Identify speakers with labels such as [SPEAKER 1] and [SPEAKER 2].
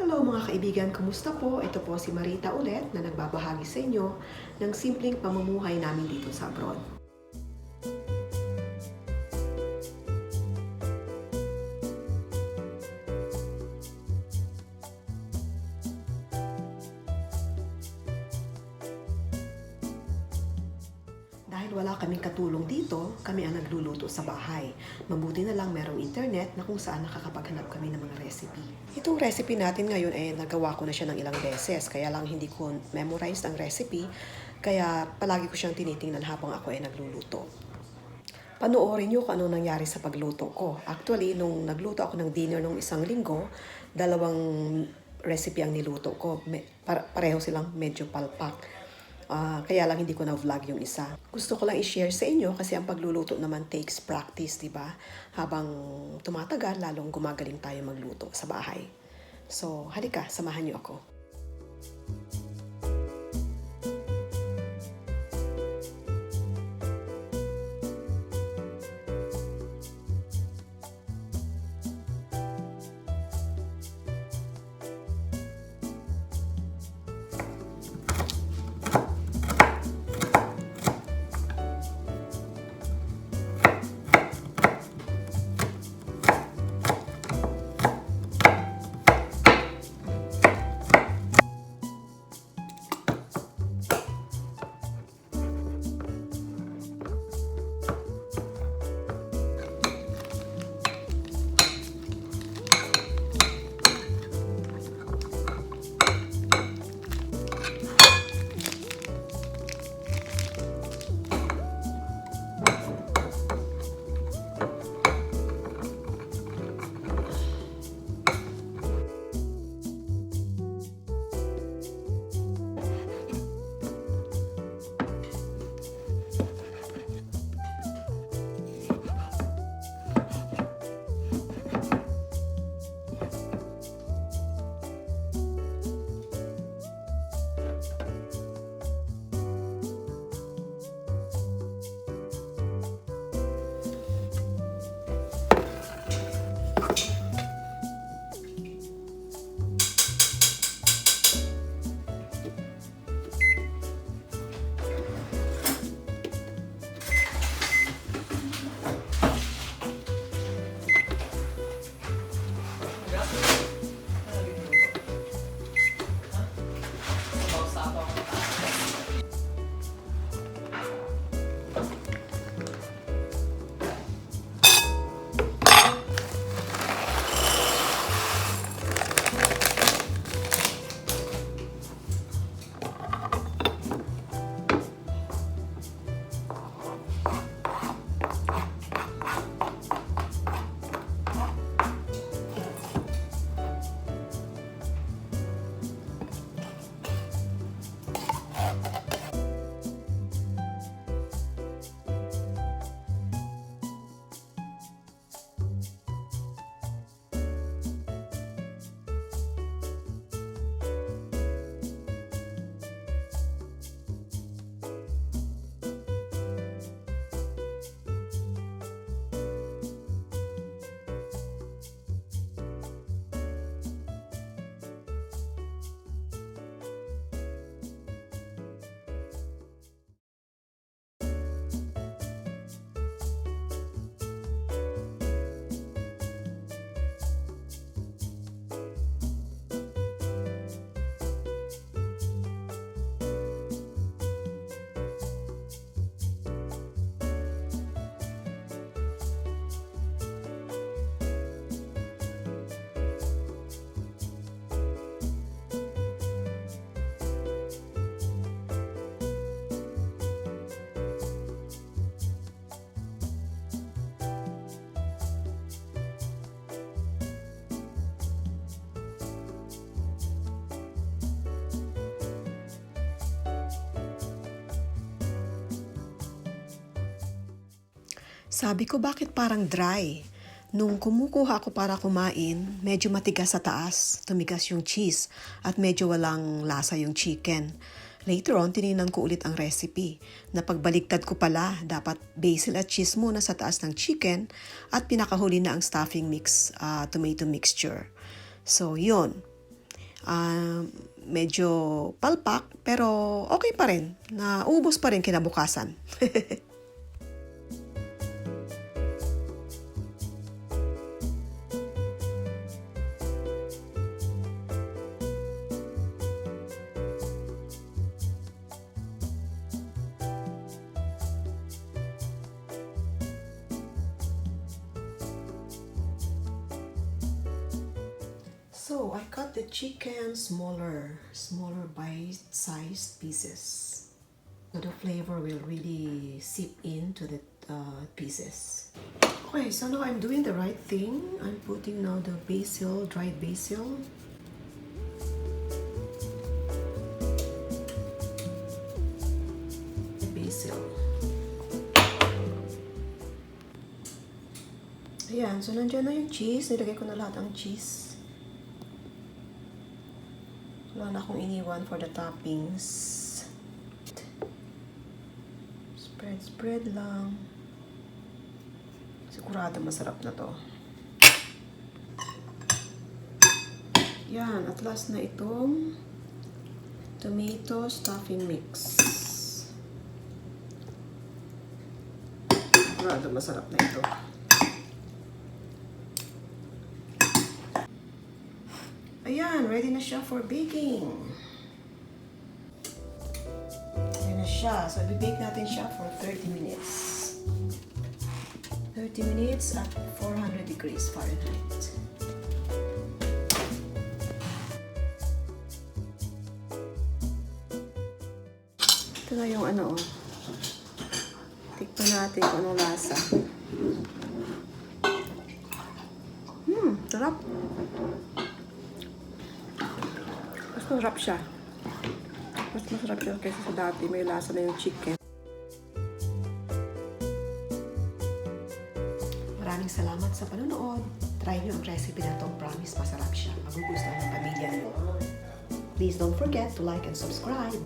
[SPEAKER 1] Hello mga kaibigan, kumusta po? Ito po si Marita ulit na nagbabahagi sa inyo ng simpleng pamumuhay namin dito sa abroad. Dahil wala kaming katulong dito, kami ang nagluluto sa bahay. Mabuti na lang merong internet na kung saan nakakapaghanap kami ng mga recipe. Itong recipe natin ngayon ay nagawa ko na siya ng ilang beses, kaya lang hindi ko memorized ang recipe, kaya palagi ko siyang tinitingnan habang ako ay nagluluto. Panoorin nyo kung ano nangyari sa pagluto ko. Actually, nung nagluto ako ng dinner nung isang linggo, dalawang recipe ang niluto ko. Pareho silang medyo palpak. Kaya lang hindi ko na-vlog yung isa. Gusto ko lang i-share sa inyo kasi ang pagluluto naman takes practice, di ba? Habang tumatagal, lalong gumagaling tayo magluto sa bahay. So, halika, samahan niyo ako. Sabi ko, bakit parang dry? Nung kumukuha ako para kumain, medyo matigas sa taas, tumigas yung cheese, at medyo walang lasa yung chicken. Later on, tinignan ko ulit ang recipe. Napagbaligtad ko pala, dapat basil at cheese muna sa taas ng chicken, at pinakahuli na ang stuffing mix, tomato mixture. So, yun. Medyo palpak, pero okay pa rin. Naubos pa rin kinabukasan. So, I cut the chicken smaller bite-sized pieces. So the flavor will really seep into the pieces. Okay, so now I'm doing the right thing. I'm putting now the basil, dried basil. Ayan, so nandiyan na yung cheese. Nilagay ko na lahat ang cheese. Wala na akong iniwan for the toppings. Spread lang. Sigurado masarap na to. Yan, at last na itong tomato stuffing mix. Sigurado masarap na ito. Ayan, ready na siya for baking. Ready na siya. So, i-bake natin siya for 30 minutes. 30 minutes at 400 degrees Fahrenheit. Ito na yung ano, oh. Tikman natin kung anong lasa. Sarap. Masarap siya. Mas masarap siya kaysa sa dati. May lasa na yung chicken. Maraming salamat sa panonood. Try nyo ang recipe na itong. Promise masarap siya. Magugustuhan ng pamilya nyo. Please don't forget to like and subscribe.